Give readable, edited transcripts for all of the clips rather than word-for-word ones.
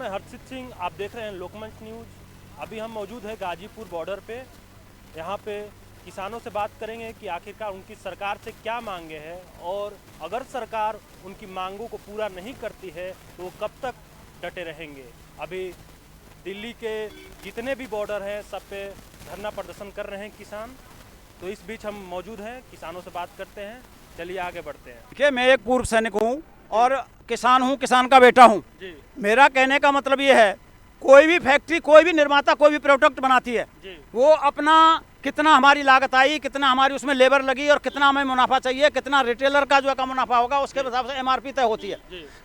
मैं हर्षित सिंह, आप देख रहे हैं लोकमंच न्यूज़। अभी हम मौजूद हैं गाजीपुर बॉर्डर पे। यहाँ पे किसानों से बात करेंगे कि आखिरकार उनकी सरकार से क्या मांगे हैं और अगर सरकार उनकी मांगों को पूरा नहीं करती है तो वो कब तक डटे रहेंगे। अभी दिल्ली के जितने भी बॉर्डर हैं सब पे धरना प्रदर्शन कर रहे हैं किसान। तो इस बीच हम मौजूद हैं, किसानों से बात करते हैं। चलिए आगे बढ़ते हैं। देखिए, मैं एक पूर्व सैनिक हूँ और किसान हूँ, किसान का बेटा हूँ। मेरा कहने का मतलब ये है, कोई भी फैक्ट्री, कोई भी निर्माता, कोई भी प्रोडक्ट बनाती है, वो अपना कितना हमारी लागत आई, कितना हमारी उसमें लेबर लगी और कितना हमें मुनाफा चाहिए, कितना रिटेलर का जो है का मुनाफा होगा, उसके हिसाब से एमआरपी तय होती है।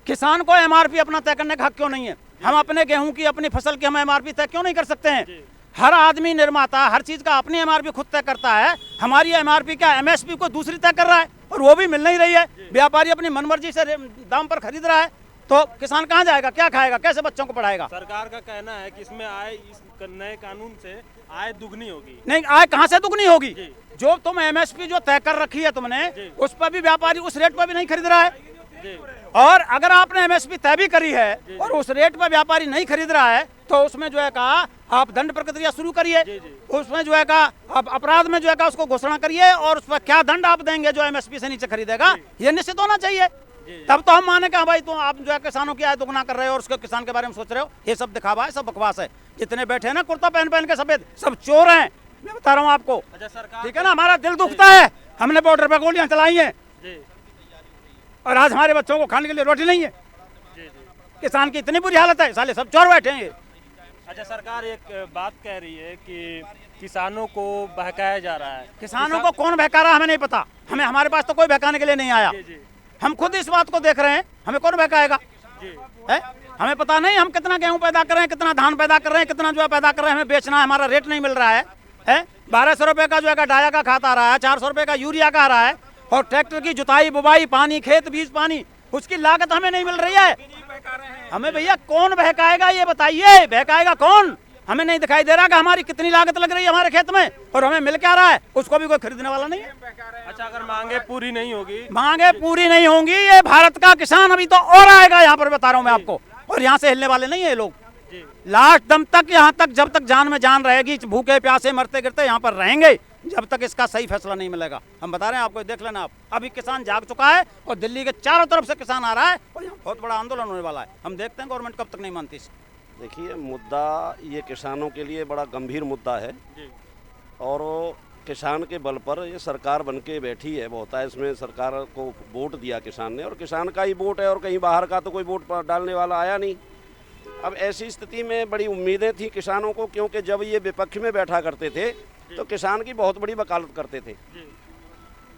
किसान को एमआरपी अपना तय करने का हक क्यों नहीं है? हम अपने गेहूं की, अपनी फसल की हम एमआरपी तय क्यों नहीं कर सकते हैं? हर आदमी, निर्माता हर चीज का अपनी एमआरपी खुद तय करता है। हमारी एमआरपी क्या एमएसपी को दूसरी तय कर रहा है और वो भी मिल नहीं रही है। व्यापारी अपनी मनमर्जी से दाम पर खरीद रहा है, तो किसान कहाँ जाएगा, क्या खाएगा, कैसे बच्चों को पढ़ाएगा? सरकार का कहना है कि इसमें आय, इस नए कानून से आय दुगनी होगी। नहीं, आय कहाँ से दुगनी होगी? जो तुम एमएसपी जो तय कर रखी है तुमने, उस पर भी व्यापारी उस रेट पर भी नहीं खरीद रहा है। और अगर आपने एमएसपी तय भी करी है और उस रेट पर व्यापारी नहीं खरीद रहा है, तो उसमें जो है कहा आप दंड प्रक्रिया शुरू करिए। उसमें जो है कहा आप अपराध में जो है कहा उसको घोषणा करिए और उस पर क्या दंड आप देंगे जो एमएसपी से नीचे खरीदेगा, ये निश्चित होना चाहिए। तब तो हम माने कि भाई तो आप जो है किसानों की आय दुगना कर रहे हो और उसके किसान के बारे में सोच रहे हो। ये सब दिखावा है, सब बकवास है। जितने बैठे हैं ना कुर्ता पहन पहन के सफेद, सब चोर हैं, मैं बता रहा हूँ आपको। ठीक है ना, हमारा दिल दुखता है। हमने बॉर्डर पर गोलियां चलाई हैं और आज हमारे बच्चों को खाने के लिए रोटी नहीं है। किसान की इतनी बुरी हालत है, साले सब चोर बैठे हैं। अच्छा, सरकार एक बात कह रही है कि किसानों को बहकाया जा रहा है। किसानों को कौन बहका रहा है हमें नहीं पता। हमारे पास तो कोई बहकाने के लिए नहीं आया। हम खुद इस बात को देख रहे हैं, हमें कौन बहकाएगा है? हमें पता नहीं हम कितना गेहूं पैदा कर रहे हैं, कितना धान पैदा कर रहे हैं, कितना जो है पैदा कर रहे हैं, हमें बेचना है, हमारा रेट नहीं मिल रहा है। 1200 रुपए का जो है डाया का खाता आ रहा है, 400 रुपए का यूरिया का आ रहा है और ट्रैक्टर की जुताई, बुवाई, पानी, खेत बीज पानी, उसकी लागत हमें नहीं मिल रही है। हमें भैया कौन बहकाएगा ये बताइए, बहकाएगा कौन? हमें नहीं दिखाई दे रहा कि हमारी कितनी लागत लग रही है हमारे खेत में और हमें मिल क्या रहा है, उसको भी कोई खरीदने वाला नहीं है। अच्छा, अगर मांगे पूरी नहीं होगी, मांगे पूरी नहीं होंगी, ये भारत का किसान अभी तो और आएगा यहाँ पर, बता रहा हूँ मैं आपको। और यहाँ से हिलने वाले नहीं है लोग। लास्ट दम तक, यहाँ तक जब तक जान में जान रहेगी, भूखे प्यासे मरते गिरते यहाँ पर रहेंगे जब तक इसका सही फैसला नहीं मिलेगा। हम बता रहे हैं आपको, देख लेना आप। अभी किसान जाग चुका है और दिल्ली के चारों तरफ से किसान आ रहा है और यहाँ बहुत बड़ा आंदोलन होने वाला है। हम देखते हैं गवर्नमेंट कब तक नहीं मानती। देखिए, मुद्दा ये किसानों के लिए बड़ा गंभीर मुद्दा है और किसान के बल पर ये सरकार बन के बैठी है। बहुत है इसमें, सरकार को वोट दिया किसान ने और किसान का ही वोट है और कहीं बाहर का तो कोई वोट डालने वाला आया नहीं। अब ऐसी स्थिति में बड़ी उम्मीदें थी किसानों को, क्योंकि जब ये विपक्ष में बैठा करते थे तो किसान की बहुत बड़ी वकालत करते थे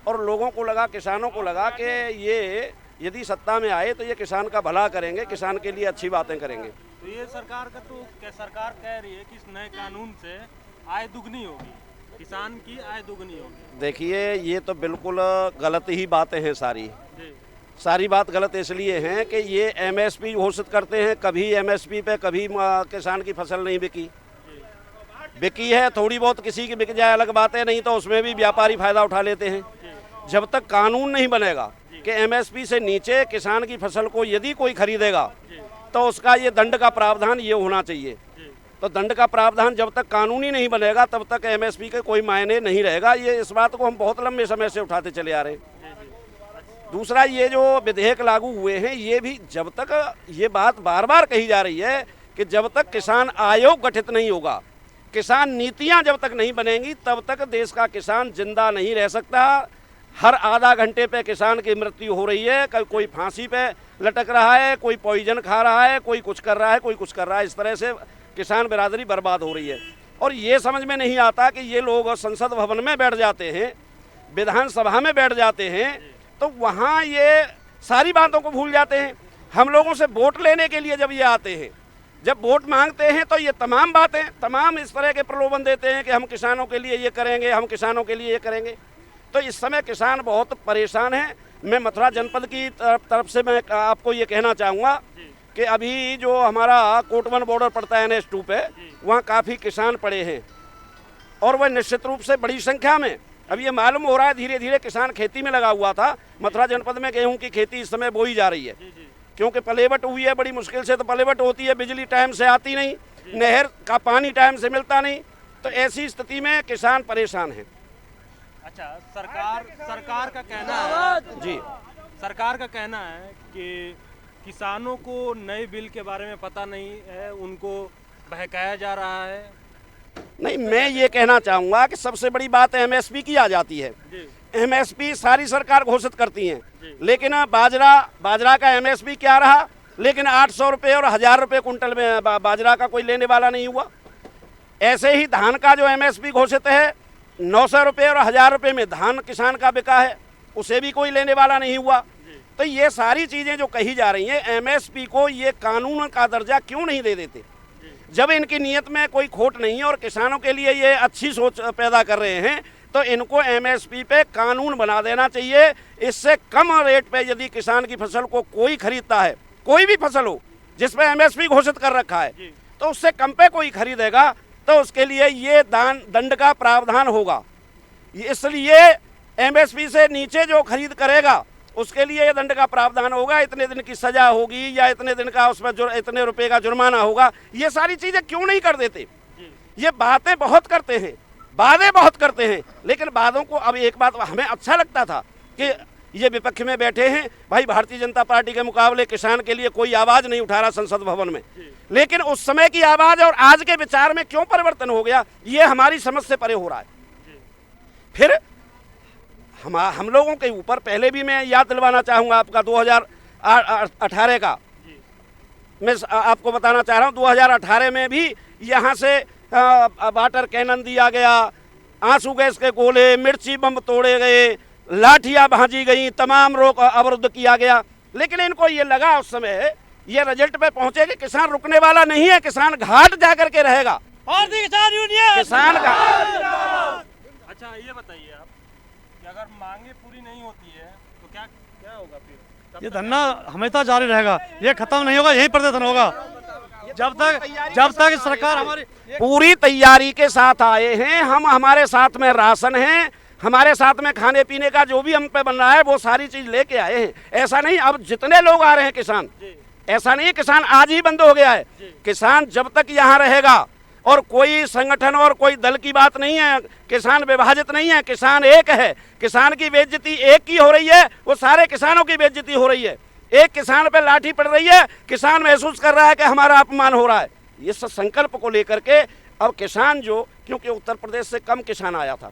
और लोगों को लगा, किसानों को लगा कि ये यदि सत्ता में आए तो ये किसान का भला करेंगे, किसान के लिए अच्छी बातें करेंगे। तो ये सरकार का तो सरकार कह रही है कि इस नए कानून से आय दुगनी होगी, किसान की आय दुगनी होगी। देखिए, ये तो बिल्कुल गलत ही बातें हैं सारी बात गलत इसलिए हैं कि ये एमएसपी घोषित करते हैं, कभी एमएसपी पे कभी किसान की फसल नहीं बिकी है। थोड़ी बहुत किसी की बिक जाए अलग बात है, नहीं तो उसमें भी व्यापारी फायदा उठा लेते हैं। जब तक कानून नहीं बनेगा कि एमएसपी से नीचे किसान की फसल को यदि कोई खरीदेगा तो उसका ये दंड का प्रावधान ये होना चाहिए। तो दंड का प्रावधान जब तक कानूनी नहीं बनेगा तब तक एमएसपी के कोई मायने नहीं रहेगा। ये इस बात को हम बहुत लंबे समय से उठाते चले आ रहे हैं। दूसरा, ये जो विधेयक लागू हुए हैं, ये भी जब तक ये बात बार बार कही जा रही है कि जब तक किसान आयोग गठित नहीं होगा, किसान नीतियां जब तक नहीं बनेंगी, तब तक देश का किसान जिंदा नहीं रह सकता। हर आधा घंटे पे किसान की मृत्यु हो रही है, कोई फांसी पे लटक रहा है, कोई पॉइजन खा रहा है, कोई कुछ कर रहा है, कोई कुछ कर रहा है। इस तरह से किसान बिरादरी बर्बाद हो रही है और ये समझ में नहीं आता कि ये लोग संसद भवन में बैठ जाते हैं, विधानसभा में बैठ जाते हैं, तो वहाँ ये सारी बातों को भूल जाते हैं। हम लोगों से वोट लेने के लिए जब ये आते हैं, जब वोट मांगते हैं, तो ये तमाम बातें, तमाम इस तरह के प्रलोभन देते हैं कि हम किसानों के लिए ये करेंगे, हम किसानों के लिए ये करेंगे। तो इस समय किसान बहुत परेशान हैं। मैं मथुरा जनपद की तरफ से मैं आपको ये कहना चाहूँगा कि अभी जो हमारा कोटवन बॉर्डर पड़ता है NH 2 पे, वहाँ काफ़ी किसान पड़े हैं और वह निश्चित रूप से बड़ी संख्या में, अब ये मालूम हो रहा है धीरे धीरे किसान खेती में लगा हुआ था। मथुरा जनपद में गेहूं की खेती इस समय बोई जा रही है, क्योंकि पलेवट हुई है बड़ी मुश्किल से, तो पलेवट होती है, बिजली टाइम से आती नहीं, नहर का पानी टाइम से मिलता नहीं, तो ऐसी स्थिति में किसान परेशान है। अच्छा, सरकार का कहना है जी, सरकार का कहना है कि किसानों को नए बिल के बारे में पता नहीं है, उनको बहकाया जा रहा है। नहीं, मैं ये कहना चाहूँगा कि सबसे बड़ी बात एमएसपी की आ जाती है। एमएसपी सारी सरकार घोषित करती हैं, लेकिन बाजरा का एमएसपी क्या रहा, लेकिन 800 रुपये और 1000 रुपये कुंटल में बाजरा का कोई लेने वाला नहीं हुआ। ऐसे ही धान का जो एमएसपी घोषित है 900 रुपये और 1000 रुपये में धान किसान का बिका है, उसे भी कोई लेने वाला नहीं हुआ। तो ये सारी चीज़ें जो कही जा रही हैं, एमएसपी को ये कानून का दर्जा क्यों नहीं दे देते? जब इनकी नीयत में कोई खोट नहीं है और किसानों के लिए ये अच्छी सोच पैदा कर रहे हैं, तो इनको एमएसपी पे कानून बना देना चाहिए। इससे कम रेट पे यदि किसान की फसल को कोई खरीदता है, कोई भी फसल हो जिस पे एमएसपी घोषित कर रखा है, तो उससे कम पे कोई खरीदेगा तो उसके लिए ये दंड का प्रावधान होगा। इसलिए एमएसपी से नीचे जो खरीद करेगा उसके लिए ये दंड का प्रावधान होगा, इतने दिन की सजा होगी या इतने दिन का उसमें इतने रुपए का जुर्माना होगा। ये सारी चीज़ें क्यों नहीं कर देते? ये बातें बहुत करते हैं, वादे बहुत करते हैं, लेकिन वादों को, अब एक बात हमें अच्छा लगता था कि ये विपक्ष में बैठे हैं भाई, भारतीय जनता पार्टी के मुकाबले किसान के लिए कोई आवाज़ नहीं उठा रहा संसद भवन में, लेकिन उस समय की आवाज़ और आज के विचार में क्यों परिवर्तन हो गया, ये हमारी समझ से परे हो रहा है। फिर हम लोगों के ऊपर पहले भी मैं याद दिलवाना चाहूँगा आपका 2018 का, मैं आपको बताना चाह रहा हूँ 2018 में भी यहाँ से वाटर कैनन दिया गया, आंसू गैस के गोले, मिर्ची बम तोड़े गए, लाठियाँ भांजी गई, तमाम रोक अवरुद्ध किया गया, लेकिन इनको ये लगा उस समय ये रिजल्ट पे पहुँचे कि किसान रुकने वाला नहीं है, किसान घाट जा करके रहेगा। भारतीय किसान यूनियन किसान का। अच्छा, ये बताइए आप कि अगर मांगे पूरी नहीं होती है तो क्या क्या होगा फिर? ये धरना हमेशा जारी रहेगा, ये खत्म नहीं होगा, यही प्रदर्शन होगा जब तक सरकार हमारी पूरी तैयारी के साथ आए हैं। हम, हमारे साथ में राशन है, हमारे साथ में खाने पीने का जो भी हम पे बन रहा है वो सारी चीज लेके आए हैं। ऐसा नहीं अब जितने लोग आ रहे हैं किसान, ऐसा नहीं किसान आज ही बंद हो गया है। किसान जब तक यहाँ रहेगा, और कोई संगठन और कोई दल की बात नहीं है, किसान विभाजित नहीं है, किसान एक है। किसान की बेइज्जती एक की हो रही है, वो सारे किसानों की बेइज्जती हो रही है। एक किसान पे लाठी पड़ रही है, किसान महसूस कर रहा है कि हमारा अपमान हो रहा है। इस संकल्प को लेकर के अब किसान जो, क्योंकि उत्तर प्रदेश से कम किसान आया था,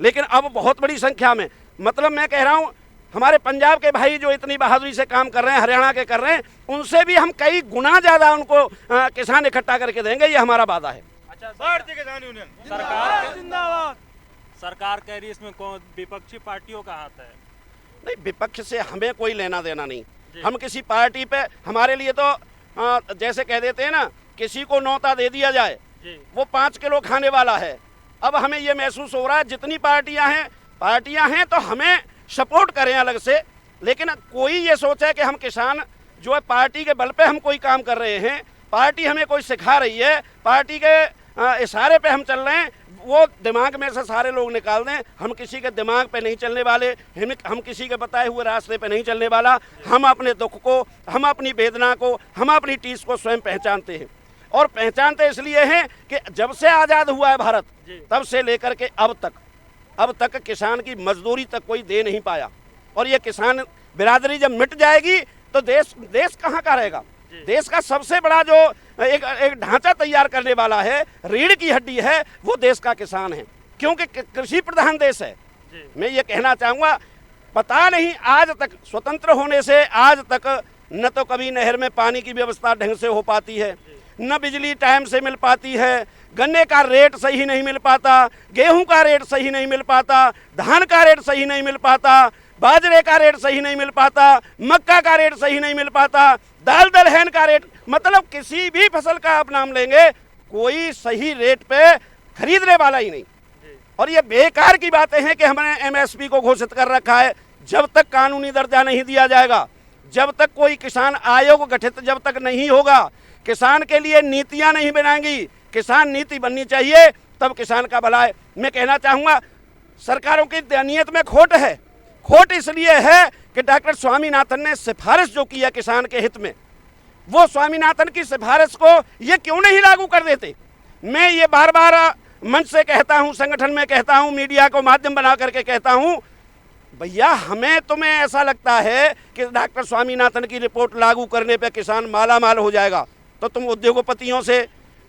लेकिन अब बहुत बड़ी संख्या में, मतलब मैं कह रहा हूँ हमारे पंजाब के भाई जो इतनी बहादुरी से काम कर रहे हैं, हरियाणा के कर रहे हैं, उनसे भी हम कई गुना ज्यादा उनको किसान इकट्ठा करके देंगे, ये हमारा वादा है। अच्छा, भारतीय किसान यूनियन सरकार जिंदाबाद। सरकार कह रही है इसमें कौन विपक्षी पार्टियों का हाथ है? नहीं, विपक्ष से हमें कोई लेना देना नहीं। हम किसी पार्टी पे, हमारे लिए तो जैसे कह देते हैं ना, किसी को नौता दे दिया जाए वो 5 किलो खाने वाला है। अब हमें ये महसूस हो रहा है जितनी पार्टियां हैं तो हमें सपोर्ट करें अलग से, लेकिन कोई ये सोचे कि हम किसान जो है पार्टी के बल पे हम कोई काम कर रहे हैं, पार्टी हमें कोई सिखा रही है, पार्टी के इशारे पे हम चल रहे हैं, वो दिमाग में से सारे लोग निकाल दें। हम किसी के दिमाग पे नहीं चलने वाले, हम किसी के बताए हुए रास्ते पे नहीं चलने वाला। हम अपने दुख को, हम अपनी वेदना को, हम अपनी टीस को स्वयं पहचानते हैं, और पहचानते इसलिए हैं कि जब से आज़ाद हुआ है भारत, तब से लेकर के अब तक किसान की मजदूरी तक कोई दे नहीं पाया। और ये किसान बिरादरी जब मिट जाएगी तो देश कहाँ का रहेगा? देश का सबसे बड़ा जो एक ढांचा तैयार करने वाला है, रीढ़ की हड्डी है, वो देश का किसान है, क्योंकि कृषि प्रधान देश है। मैं ये कहना चाहूँगा, पता नहीं आज तक स्वतंत्र होने से आज तक न तो कभी नहर में पानी की व्यवस्था ढंग से हो पाती है, न बिजली टाइम से मिल पाती है, गन्ने का रेट सही नहीं मिल पाता, गेहूं का रेट सही नहीं मिल पाता, धान का रेट सही नहीं मिल पाता, बाजरे का रेट सही नहीं मिल पाता, मक्का का रेट सही नहीं मिल पाता, दाल दलहन का रेट, मतलब किसी भी फसल का आप नाम लेंगे, कोई सही रेट पे खरीदने वाला ही नहीं। और ये बेकार की बातें हैं कि हमने एमएसपी को घोषित कर रखा है। जब तक कानूनी दर्जा नहीं दिया जाएगा, जब तक कोई किसान आयोग गठित जब तक नहीं होगा, किसान के लिए नीतियां नहीं बनाएंगी, किसान नीति बननी चाहिए, तब किसान का भला है। मैं कहना चाहूँगा सरकारों की नीयत में खोट है। खोट इसलिए है कि डॉक्टर स्वामीनाथन ने सिफारिश जो किया किसान के हित में, वो स्वामीनाथन की सिफारिश को ये क्यों नहीं लागू कर देते। मैं ये बार बार मंच से कहता हूँ, संगठन में कहता हूँ, मीडिया को माध्यम बना करके कहता हूँ, भैया हमें तुम्हें ऐसा लगता है कि डॉक्टर स्वामीनाथन की रिपोर्ट लागू करने पे किसान माला माल हो जाएगा, तो तुम उद्योगपतियों से,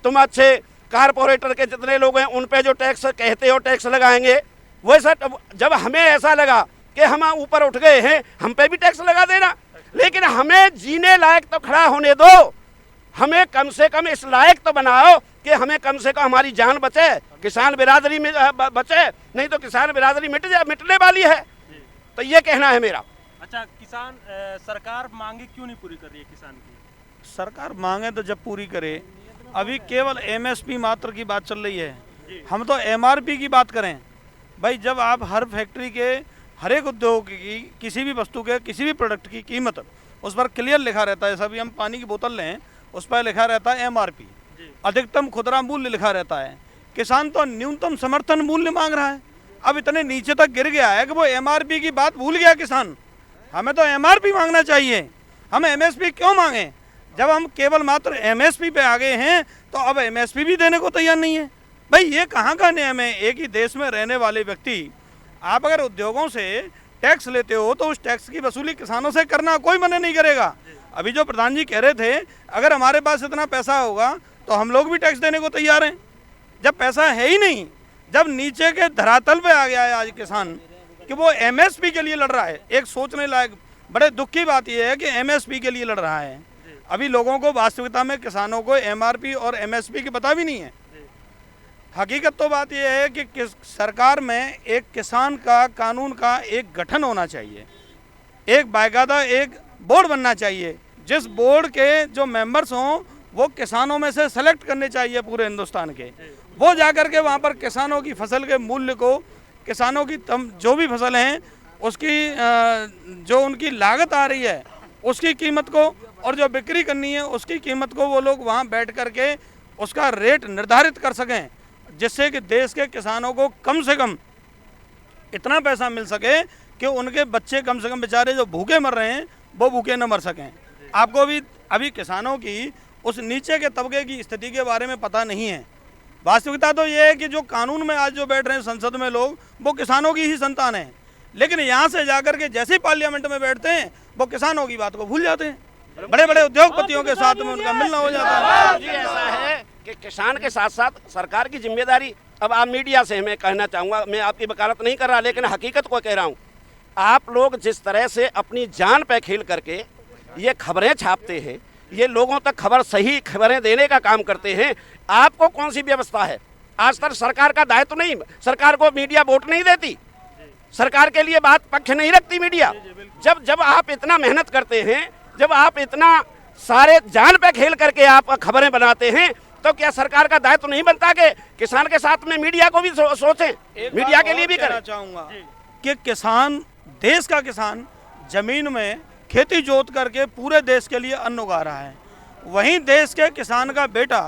तुम अच्छे कारपोरेटर के जितने लोग हैं उन पे जो टैक्स कहते हो टैक्स लगाएंगे, वैसा जब हमें ऐसा लगा कि हम ऊपर उठ गए हैं, हम पे भी टैक्स लगा देना। लेकिन हमें जीने लायक तो खड़ा होने दो, हमें कम से कम इस लायक तो बनाओ कि हमें कम से कम हमारी जान बचे, किसान बिरादरी में बचे, नहीं तो किसान बिरादरी मिटने वाली है। तो ये कहना है मेरा। अच्छा, किसान सरकार मांगे क्यों नहीं पूरी कर रही है किसान की? सरकार मांगे तो जब पूरी करे। अभी केवल एमएसपी मात्र की बात चल रही है, हम तो एमआरपी की बात करें। भाई जब आप हर फैक्ट्री के, हर एक उद्योग की, किसी भी वस्तु के, किसी भी प्रोडक्ट की कीमत उस पर क्लियर लिखा रहता है। सभी हम पानी की बोतल लें, उस पर लिखा रहता है एमआरपी, अधिकतम खुदरा मूल्य लिखा रहता है। किसान तो न्यूनतम समर्थन मूल्य मांग रहा है। अब इतने नीचे तक गिर गया है कि वो एमआरपी की बात भूल गया किसान। हमें तो एमआरपी मांगना चाहिए, हम एमएसपी क्यों मांगें? जब हम केवल मात्र एमएसपी पे आ गए हैं तो अब एमएसपी भी देने को तैयार नहीं है। भाई ये कहाँ का नियम है? एक ही देश में रहने वाले व्यक्ति, आप अगर उद्योगों से टैक्स लेते हो तो उस टैक्स की वसूली किसानों से करना कोई मना नहीं करेगा। अभी जो प्रधान जी कह रहे थे, अगर हमारे पास इतना पैसा होगा तो हम लोग भी टैक्स देने को तैयार हैं। जब पैसा है ही नहीं, जब नीचे के धरातल पे आ गया है आज किसान कि वो एमएसपी के लिए लड़ रहा है। एक सोचने लायक बड़े दुख की बात यह है कि एमएसपी के लिए लड़ रहा है। अभी लोगों को वास्तविकता में किसानों को एमआरपी और एमएसपी की पता भी नहीं है। हकीकत तो बात यह है कि सरकार में एक किसान का कानून का एक गठन होना चाहिए, एक बाकायदा एक बोर्ड बनना चाहिए, जिस बोर्ड के जो मेंबर्स हों वो किसानों में से सेलेक्ट करने चाहिए पूरे हिंदुस्तान के। वो जाकर के वहाँ पर किसानों की फसल के मूल्य को, किसानों की जो भी फसल हैं उसकी जो उनकी लागत आ रही है उसकी कीमत को, और जो बिक्री करनी है उसकी कीमत को वो लोग वहाँ बैठ कर के उसका रेट निर्धारित कर सकें, जिससे कि देश के किसानों को कम से कम इतना पैसा मिल सके कि उनके बच्चे कम से कम बेचारे जो भूखे मर रहे हैं वो भूखे न मर सकें। आपको भी अभी किसानों की उस नीचे के तबके की स्थिति के बारे में पता नहीं है। वास्तविकता तो ये है कि जो कानून में आज जो बैठ रहे हैं संसद में लोग, वो किसानों की ही संतान हैं, लेकिन यहाँ से जाकर के जैसे ही पार्लियामेंट में बैठते हैं वो किसानों की बात को भूल जाते हैं। बड़े बड़े उद्योगपतियों के साथ में उनका मिलना हो जाता है। जी ऐसा है कि किसान के साथ साथ सरकार की जिम्मेदारी, अब आप मीडिया से मैं कहना चाहूँगा, मैं आपकी वकालत नहीं कर रहा लेकिन हकीकत को कह रहा हूँ, आप लोग जिस तरह से अपनी जान पे खेल करके ये खबरें छापते हैं, ये लोगों तक खबर, सही खबरें देने का काम करते हैं, आपको कौन सी व्यवस्था है? आज तक सरकार का दायित्व नहीं, सरकार को मीडिया वोट नहीं देती, सरकार के लिए बात पक्ष नहीं रखती मीडिया। जब आप इतना मेहनत करते हैं, जब आप इतना सारे जान पे खेल करके आप खबरें बनाते हैं, तो क्या सरकार का दायित्व नहीं बनता कि किसान के साथ में मीडिया को भी सोचें, मीडिया के लिए भी करें? चाहूँगा कि किसान, देश का किसान जमीन में खेती जोत करके पूरे देश के लिए अन्न उगा रहा है, वहीं देश के किसान का बेटा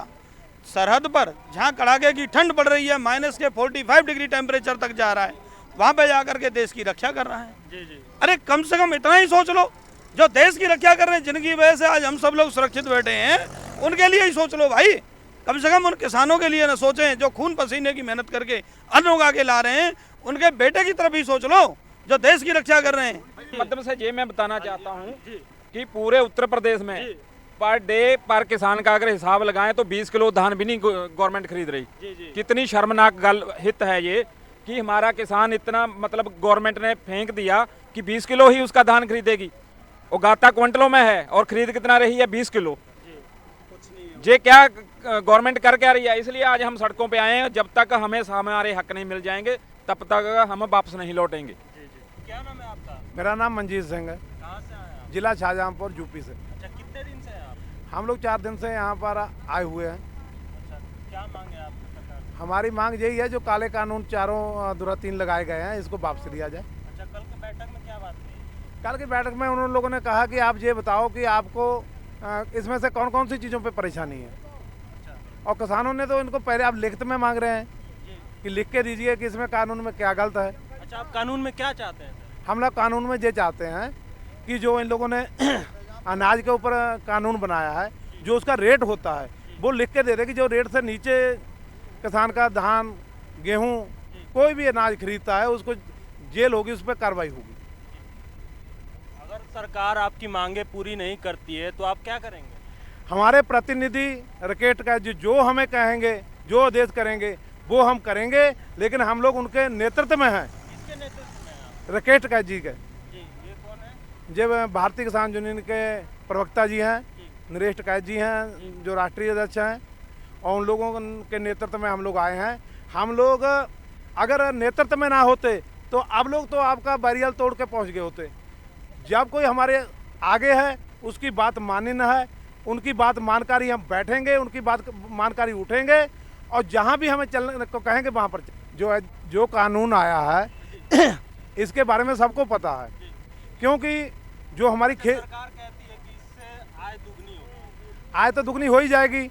सरहद पर जहाँ कड़ाके की ठंड पड़ रही है, माइनस के 45 डिग्री टेम्परेचर तक जा रहा है, वहाँ पे जाकर के देश की रक्षा कर रहा है। अरे कम से कम इतना ही सोच लो, जो देश की रक्षा कर रहे हैं, जिनकी वजह से आज हम सब लोग सुरक्षित बैठे हैं, उनके लिए ही सोच लो भाई। कम से कम उन किसानों के लिए ना सोचें जो खून पसीने की मेहनत करके अन्न उगा के ला रहे हैं, उनके बेटे की तरफ ही सोच लो जो देश की रक्षा कर रहे हैं। माध्यम से ये मैं बताना चाहता हूँ कि पूरे उत्तर प्रदेश में पर डे पर किसान का अगर हिसाब लगाएं तो 20 किलो धान भी नहीं गवर्नमेंट खरीद रही। कितनी शर्मनाक हित है ये कि हमारा किसान इतना, मतलब गवर्नमेंट ने फेंक दिया कि 20 किलो ही उसका धान खरीदेगी, उगाता क्विंटलों में है और खरीद कितना रही है 20 किलो। ये क्या गवर्नमेंट कर क्या रही है? इसलिए आज हम सड़कों पे आए हैं। जब तक हमें हमारे हक नहीं मिल जाएंगे तब तक हम वापस नहीं लौटेंगे। क्या नाम है आपका? मेरा नाम मंजीत सिंह है। कहाँ से आए आप? जिला शाहजहांपुर यूपी से। अच्छा, कितने दिन से हैं आप? हम लोग 4 दिन से यहाँ पर आए हुए हैं। अच्छा, क्या मांगे आप सरकार से? हमारी मांग यही है, जो काले कानून चारों दुरातीन लगाए गए हैं, इसको वापस लिया जाए। अच्छा, कल की बैठक में क्या बात हुई? कल की बैठक में उन लोगों ने कहा कि आप ये बताओ कि आपको इसमें से कौन कौन सी चीज़ों पे परेशानी है। और किसानों ने तो इनको पहले आप लिखित में मांग रहे हैं कि लिख के दीजिए कि इसमें कानून में क्या गलत है। अच्छा, आप कानून में क्या चाहते हैं? हम लोग कानून में ये चाहते हैं कि जो इन लोगों ने अनाज के ऊपर कानून बनाया है, जो उसका रेट होता है वो लिख के दे दे कि जो रेट से नीचे किसान का धान, गेहूं, कोई भी अनाज खरीदता है उसको जेल होगी, उस पर कार्रवाई होगी। अगर सरकार आपकी मांगे पूरी नहीं करती है तो आप क्या करेंगे? हमारे प्रतिनिधि रकेट का जो हमें कहेंगे, जो आदेश करेंगे वो हम करेंगे, लेकिन हम लोग उनके नेतृत्व में हैं। किसके नेतृत्व में आप? रकेट का जी के। जी, ये कौन है? जब भारतीय किसान यूनियन के प्रवक्ता जी हैं, नरेश टिकैत जी हैं जो राष्ट्रीय अध्यक्ष हैं, और उन लोगों के नेतृत्व में हम लोग आए हैं। हम लोग अगर नेतृत्व में ना होते तो आप लोग तो आपका बैरियर तोड़ के पहुंच गए होते। जब कोई हमारे आगे है उसकी बात माननी न है, उनकी बात मानकारी हम बैठेंगे, उनकी बात मानकारी उठेंगे, और जहां भी हमें चलने को कहेंगे वहां पर जो कानून आया है इसके बारे में सबको पता है, क्योंकि जो हमारी सरकार कहती है कि इससे आय दुगनी होगी। आय तो दुगनी हो ही जाएगी।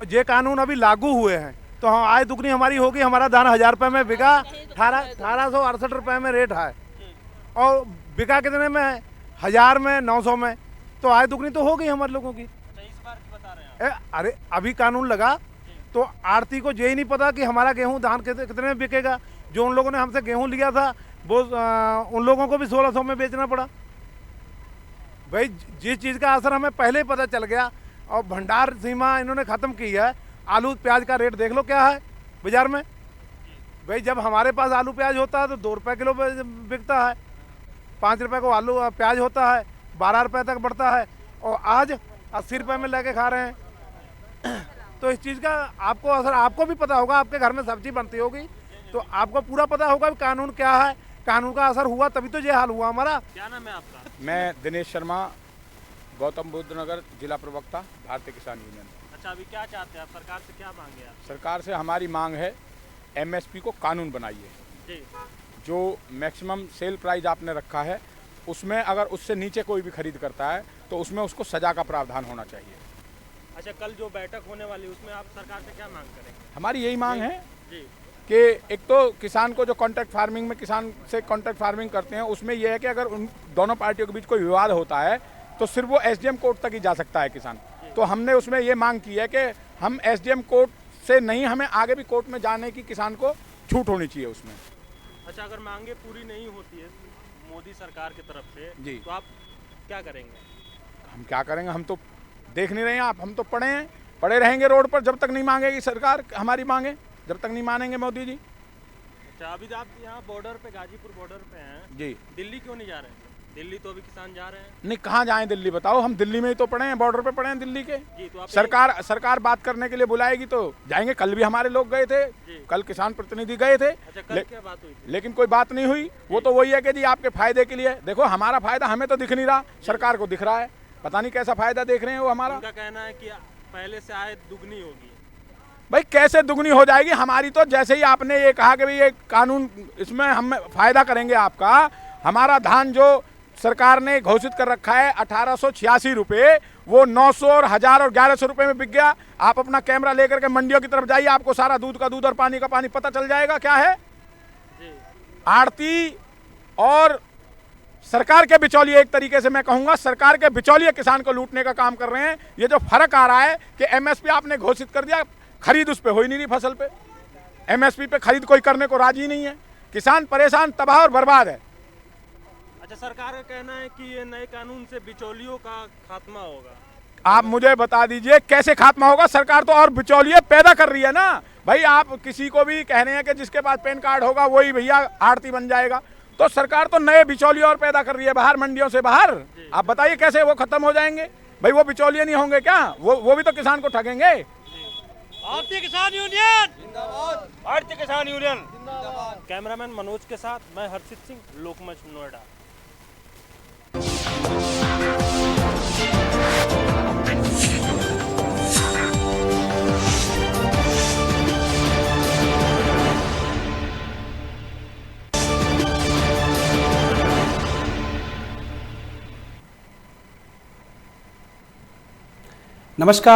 ये कानून अभी लागू हुए हैं तो हम आय दुगनी हमारी होगी। हमारा धान 1000 रुपये में बिका, 1868 रुपये में रेट है, और बिका कितने में है? 1000 में, 900 में, तो आय दुगनी तो होगी हमारे लोगों की। इस बार की बता रहे हैं अरे अभी कानून लगा तो आड़ती को ये ही नहीं पता कि हमारा गेहूं धान कितने में बिकेगा। जो उन लोगों ने हमसे गेहूं लिया था वो उन लोगों को भी 1600 में बेचना पड़ा। भाई जिस चीज़ का असर हमें पहले ही पता चल गया, और भंडार सीमा इन्होंने ख़त्म की है। आलू प्याज का रेट देख लो क्या है बाज़ार में। भाई जब हमारे पास आलू प्याज होता है तो 2 रुपये किलो बिकता है, 5 रुपये को आलू प्याज होता है, 12 रुपये तक बढ़ता है, और आज 80 रुपये में लेके खा रहे हैं। तो इस चीज़ का आपको असर, आपको भी पता होगा, आपके घर में सब्जी बनती होगी तो आपको पूरा पता होगा कि कानून क्या है। कानून का असर हुआ तभी तो ये हाल हुआ हमारा। क्या नाम है आपका? मैं दिनेश शर्मा, गौतम बुद्ध नगर जिला प्रवक्ता, भारतीय किसान यूनियन। अच्छा, अभी क्या चाहते हैं आप? सरकार से क्या मांगे आप? सरकार से हमारी मांग है एमएसपी को कानून बनाइए। जी, जो मैक्सिमम सेल प्राइस आपने रखा है उसमें अगर उससे नीचे कोई भी खरीद करता है तो उसमें उसको सजा का प्रावधान होना चाहिए। अच्छा, कल जो बैठक होने वाली है उसमें आप सरकार से क्या मांग करेंगे? हमारी यही मांग है जी, कि एक तो किसान को जो कॉन्ट्रैक्ट फार्मिंग में किसान से कॉन्ट्रैक्ट फार्मिंग करते हैं उसमें यह है कि अगर उन दोनों पार्टियों के बीच कोई विवाद होता है तो सिर्फ वो एसडीएम कोर्ट तक ही जा सकता है किसान। तो हमने उसमें ये मांग की है कि हम एसडीएम कोर्ट से नहीं, हमें आगे भी कोर्ट में जाने की किसान को छूट होनी चाहिए उसमें। अच्छा, अगर मांगे पूरी नहीं होती है मोदी सरकार की तरफ से जी, तो आप क्या करेंगे? हम क्या करेंगे? हम तो देख नहीं रहे हैं आप, हम तो पड़े रहेंगे रोड पर जब तक नहीं मांगेगी सरकार हमारी मांगे, जब तक नहीं मानेंगे मोदी जी। अच्छा, अभी आप यहाँ बॉर्डर पे, गाजीपुर बॉर्डर पे हैं जी, दिल्ली क्यों नहीं जा रहे हैं? दिल्ली तो अभी किसान जा रहे हैं। नहीं कहाँ जाएं दिल्ली, बताओ? हम दिल्ली में ही तो पड़े हैं, बॉर्डर पे पड़े हैं दिल्ली के। जी, तो आप सरकार बात करने के लिए बुलाएगी तो जाएंगे। कल भी हमारे लोग गए थे, कल किसान प्रतिनिधि गए थे। अच्छा, कल क्या बात हुई थी? लेकिन कोई बात नहीं हुई। वो तो वही है कि जी आपके फायदे के लिए। देखो हमारा फायदा हमें तो दिख नहीं रहा, सरकार को दिख रहा है। पता नहीं कैसा फायदा देख रहे हैं वो हमारा। उनका कहना है कि पहले से आय दुगनी होगी। भाई कैसे दुगनी हो जाएगी? हमारी तो जैसे ही आपने ये कहा कि भाई ये कानून, इसमें हम फायदा करेंगे आपका। हमारा धान जो सरकार ने घोषित कर रखा है 1886 रुपये, वो 900 और 1000 और 1100 रुपये में बिक गया। आप अपना कैमरा लेकर के मंडियों की तरफ जाइए, आपको सारा दूध का दूध और पानी का पानी पता चल जाएगा क्या है। आड़ती और सरकार के बिचौलिए, एक तरीके से मैं कहूंगा सरकार के बिचौलिए किसान को लूटने का काम कर रहे हैं। ये जो फर्क आ रहा है कि एमएसपी आपने घोषित कर दिया, खरीद उस पे हो ही नहीं रही, फसल पे एमएसपी पे खरीद कोई करने को राजी नहीं है। किसान परेशान, तबाह और बर्बाद है। अच्छा, सरकार का कहना है कि ये नए कानून से बिचौलियों का खात्मा होगा। आप मुझे बता दीजिए कैसे खात्मा होगा? सरकार तो और बिचौलिए पैदा कर रही है ना। भाई आप किसी को भी कह रहे हैं कि जिसके पास पैन कार्ड होगा वही भैया आड़ती बन जाएगा, तो सरकार तो नए बिचौलिए और पैदा कर रही है बाहर, मंडियों से बाहर। आप बताइए कैसे वो खत्म हो जाएंगे? भाई वो बिचौलिए नहीं होंगे क्या? वो भी तो किसान को ठगेंगे। भारतीय किसान यूनियन जिंदाबाद, भारतीय किसान यूनियन। कैमरामैन मनोज के साथ मैं हर्षित सिंह, लोकमंच नोएडा। नमस्कार।